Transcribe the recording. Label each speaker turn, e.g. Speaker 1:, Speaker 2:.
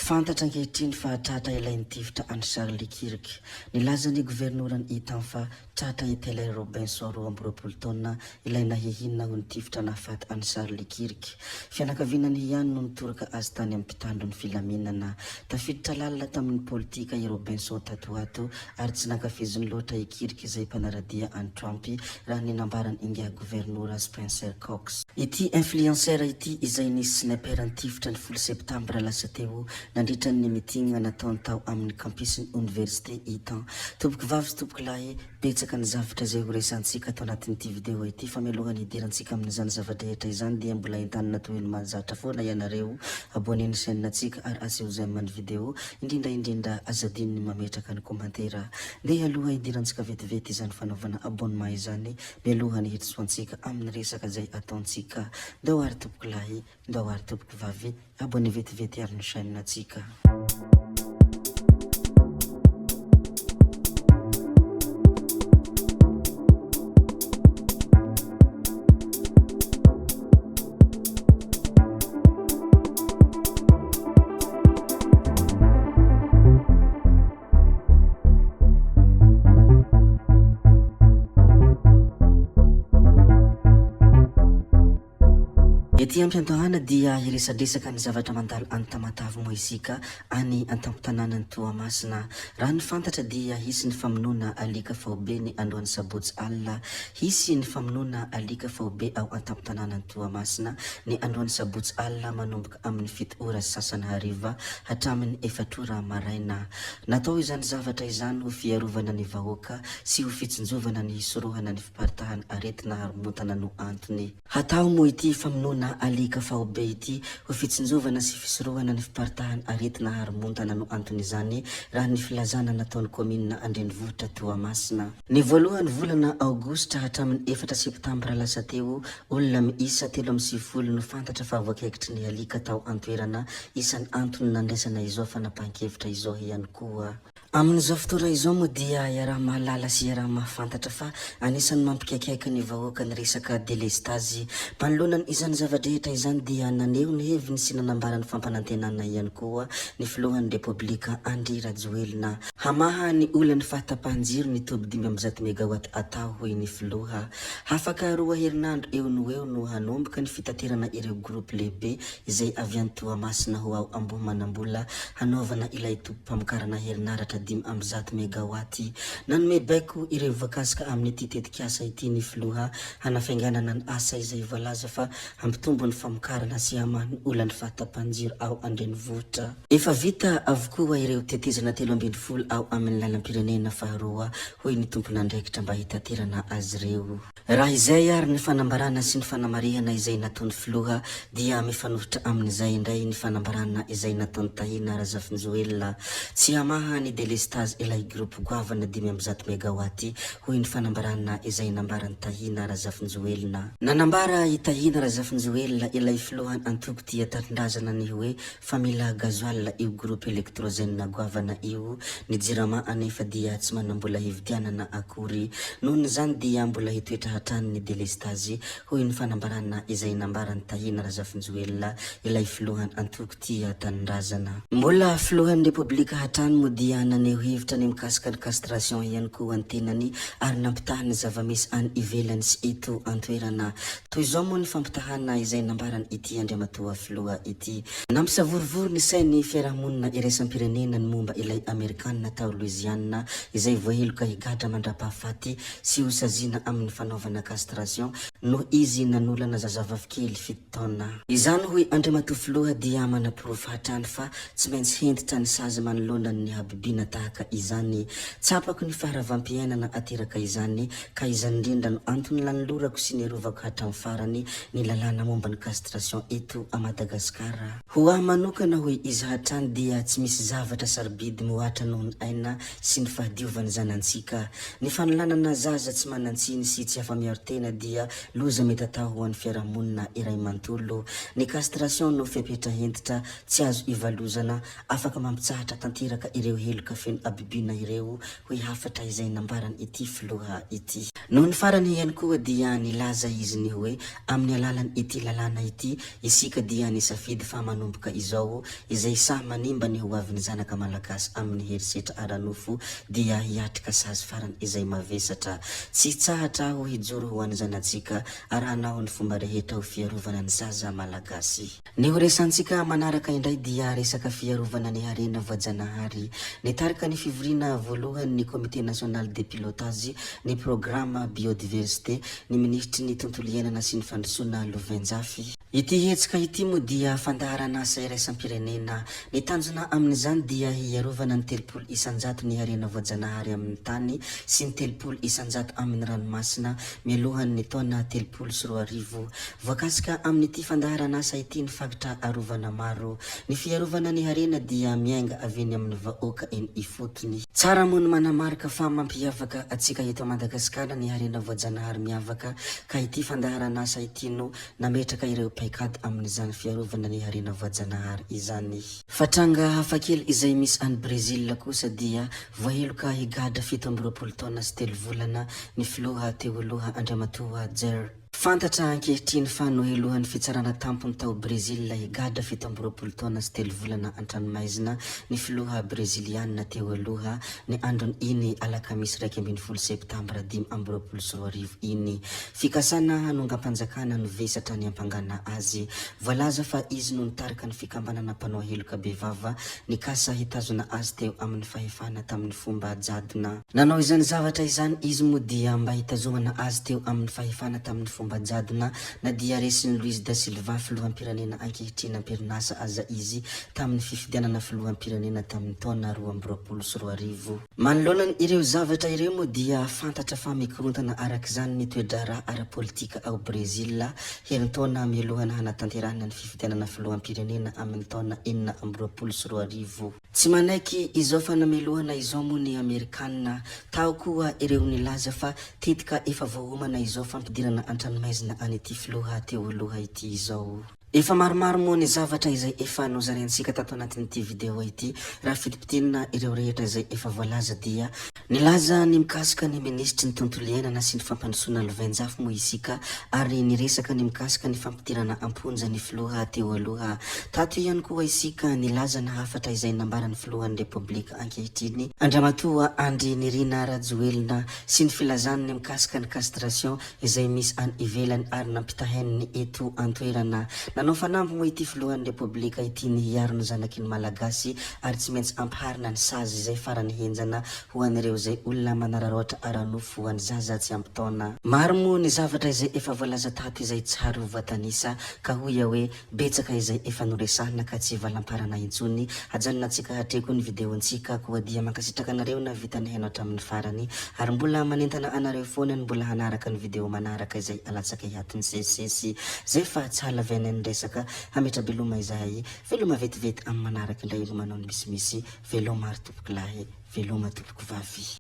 Speaker 1: Fantatra ankehitriny fa tratra ilain'ny tifitra Anne Charles Lekirika. Nilaza ny governoran'ny Itan fa tratra Taylor Robinson 20 taona ilaina hihinana ho ny tifitra nahafaty Anne Charles Lekirika. Fianakavianany ihany no nitoraka azy tany amin'ny mpitandron'ny filaminana. Tafiditra lalina tamin'ny politika i Robinson tato ato ary tsy nankafiziny loatra Lekirika izay mpanaradia Anne Trump raha ny nambarany inga governora Spencer Cox. Ity influenceur ity izay nisy sniper-ny tifitra ny 10 septambra lasa teo nandritra ny mitinga nataony tao amin'ny campusin'ny université Itan. Tompoko vavy sy tompoko lahy betsaka ny zavatra izay horesantsika atao anatin'ity video ity fa mialohany hidirantsika amin'izany zavadrehetra izany dia mbola entanina toy ny mahazatra foana ianareo aboneny chaîne antsika ary aseo zay amin'ny video indrindra azadiny mametraka ny komantera dia aloha hidirantsika vetivety izany fanaovana abonnement izany mialohany hitsoantsika amin'ny resaka izay ataontsika ndao ary tompoko lahy ndao ary tompoko vavy abonné vetivety ary ny chaîne antsika. Ety ampiantohana dia hiresadresaka ny zavatra mandalo any Tamatavy moa isika any an-tampon-tanànan'ny Toamasina. Raha ny fantatra dia hisy ny famonoana alika faobe ny androany sabotsy alina. Hisy ny famonoana alika faobe ao an-tampon-tanànan'ny Toamasina ny androany sabotsy alina manomboka amin'ny 7 ora sasany hariva hatramin'ny 4 ora maraina. Natao izany zavatra izany ho fiarovana ny vahoaka sy ho fitsinjovana ny hisorohana ny fiparitahan'ny aretina haromontana no antony. Hatao moa ity famonoana alika faobe ity ho fitsinjovana sy fisorohana ny fiparitahan'ny aretina haromontana no antony izany raha ny filazana nataon'ny komina Andrenivohitra Toamasina. Ny voalohany volana Aogositra hatramin'ny 4 septambra lasa teo olona miisa 350 no fantatra fa voakaikitry ny alika tao antoerana isan'ny antony nandraisana izao fanapahan-kevitra izao ihany koa. Amin'izao fotoana izao moa dia iaraha mahalala sy iaraha mahafantatra fa anisan'ny mampikaikaiky ny vahoaka ny resaka delestazy. Manoloana izany zavadrehetra izany dia naneho ny heviny sy nanambarany fampanantenana ihany koa ny filohan'ny Repoblika Andry Rajoelina. Hamaha ny olany fahatapahan-jiro ny toby 500 megawatt atao hoy ny filoha. Hafaka 2 herinandro eo no hanomboka ny fitaterana ireo groupe lehibe izay avy any Toamasina ho ao Ambohimanambola hanaovana ilay tompam-pamokarana herinaratra 500 megawatty. Nanome baiko ireo voakasika amin'ny ity tetikasa ity ny filoha hanafainganana ny asa izay voalaza fa hampitombo ny famokarana sy hamahany olany fahatapahan-jiro ao Andrenivohitra. Efa vita avokoa ireo tetezana 12 ao amin'ny lalam-pirenena faharoa hoy ny tompon'andraikitra mba hitaterana azy ireo. Raha izay ary ny fanambarana sy ny fanamarihana izay nataon'ny filoha dia mifanohitra amin'izay indray ny fanambarana izay nataon'ny Tahina Razafinjoelina. Tsy hamaha ny delestage ilay groupe goavana 500 megawatty hoy ny fanambarana izay nambaran'ny Tahina Razafinjoelina. Nanambara i Tahina Razafinjoelina ilay filohany antoko tia tatindrazana ny hoe fa mila gazoil io groupe électrogène goavana io ny jirama anefa dia tsy manambola hividianana akory nohony zany dia mbola hitoetra hatrany ny delestage hoy ny fanambarana izay nambaran'ny Tahina Razafinjoelina ilay filohany antoko tia tanindrazana. Mbola filohan'ny Repoblika hatrany moa dia naneho hevitra ny mikasika ny castration ihany koa antenany ary nampitahany zavamisy any ivelany sy eto antoerana. Toy izao moa ny fampitahana izay nambarany ity Andriamatoa filoha ity. Nampisavorivory ny sainy fiarahamonina iraisam-pirenena ny momba ilay Amerikanina tao Louisiana izay voaheloka higadra mandrapahafaty sy ho sazina amin'ny fanaovana castration no izy nanolana zazavavikely 7 taona. Izany hoy Andriamatoa filoha dia manaprofo hatrany fa tsy maintsy hentitra ny sazy manoloana ny habibina tahaka izany. Tsapako ny faharavampiainana ateraka izany ka izany indrindra no antony lanolorako sy niarovako hatramin'ny farany ny lalàna momba ny castration eto a Madagasikara. Ho aho manokana hoy izy hatrany dia tsy misy zavatra sarobidy moatra noho ny aina sy ny fahadiovan'ny zanantsika. Ny fanolanana zaza tsy manantsiny sy tsy afa-miaro tena dia loza mety atao ho an'ny fiarahamonina iray mantolo. Ny castration no fiapetra hentitra tsy azo ivalozana afaka mampitsahatra tanteraka ireo heloka feno abibina ireo hoe hafatra izay nambarany ity filoha ity. Noho ny farany ihany koa dia nilaza izy ny hoe amin'ny alalany ity lalàna ity isika dia nisafidy fa manomboka izao izay sa manimba ny hoavin'ny zanaka malagasy amin'ny herisetra aranofo dia hiatrika sazy farany izay mavesatra. Tsy tsahatra ho hijoro ho an'ny zanantsika arahanao ny fomba rehetra ho fiarovana ny zaza malagasy. Ny horesantsika manaraka indray dia resaka fiarovana ny harena voajanahary. Nitarika ny fivoriana voalohany ny Comité national de pilotage ny programme biodiversité ny ministry ny tontolo iainana sy ny fandrosoana Lovenjafy. Ity hetsika ity moa dia fandaharana asa iraisam-pirenena. Ny tanjona amin'izany dia hiarovana ny 30 isanjato ny harena voajanahary amin'ny tany sy ny 30 isanjato amin'ny ranomasina mialohan'ny ny taona 2024. Voakasika amin'ity fandaharana asa ity ny fakitra arovana maro. Ny fiarovana ny harena dia miainga avy eny amin'ny vahoaka eny ifotony. Tsara moa ny manamarika fa mampiavaka atsika eto Madagasikara ny harena voajanahary miavaka ka ity fandaharana asa ity no nametraka ireo paikady amin'izany fiarovana ny harena voajanahary izany. Fatranga hafakely izay misy any Brésil kosa dia voaheloka higadra 17 taona sy 3 volana ny filoha teo aloha Andriamatoa Jair. Fantatra ankehitriny fa nohelohan'ny fitsarana tampony tao Brésil higadra 17 taona sy 3 volana an-tranomaizina ny filoha Breziliana teo aloha ny androny iny alakamisy 12 septambra 2022 iny. Fikasana hanongampanjakana no vesatra ny ampangana azy. Voalaza fa izy no nitarika ny fikambanana mpanao heloka bevava ny kasa hitazona azy teo amin'ny fahefana tamin'ny fomba jadona. Nanao izany zavatra izany izy moa dia mba hitazomana azy teo amin'ny fahefana tamin'ny fomba jadona na dia resin'ny Luiz da Silva filoham-pirenena ankehitriny amperinasa aza izy tamin'ny fifidianana filoham-pirenena tamin'ny taona 2022. Manoloana ireo zavatra ireo moa dia fantatra fa mikorontana arak'izany ny toedrara ara-politika ao Brésil herintaona mialohana hanatanterahana ny fifidianana filoham-pirenena amin'ny taona 2022. Tsy manaiky izao fa namelohana izao moa ny Amerikanina tao koa ireo nilaza fa tetika efa voahomana izao fampidirana an-tranomaizina an'ity filoha teo aloha ity izao. Efa maromaro moa ny zavatra izay efa nozaraintsika tato anatin'ity video ity. Raha fitipitenina ireo rehetra izay efa voalaza dia nilaza ny mikasika ny ministry ny tontolo iainana sy ny fampandrosoana Lovenjafy moa isika ary niresaka ny mikasika ny fampidirana amponja ny filoha teo aloha. Tato ihany koa isika nilaza ny hafatra izay nambaran'ny filohan'ny Republika ankehitriny Andriamatoa Andry Nirina Rajoelina sy ny filazany ny mikasika ny castration izay misy any ivelany ary nampitahainy eto antoerana. Nanao fanamby moa ity filohan'ny Republika ity ny hiaro ny zanakiny malagasy ary tsy maintsy ampiharina ny sazy izay farany henjana ho an'ireo izay olona manararoatra aranofo ho an'ny zaza tsy ampitaona. Maro moa ny zavatra izay efa voalaza tato izay tsara ho voatanisa ka hoy hoe betsaka izay efa noresahana ka tsy valamparana intsony. Hajanona antsika hatreko ny videontsika koa dia mankasitraka anareo na vitany hainao hatramin'ny farany ary mbola manentana anareo foana ny mbola hanaraka ny video manaraka izay alatsaka hiatin'ny sesisesy zay fa tsy halavena ny resaka hametra beloma izahay veloma vetivety amin'ny manaraka indray no manao ny misimisy veloma ary tompoky lahy veloma tompoky vavy.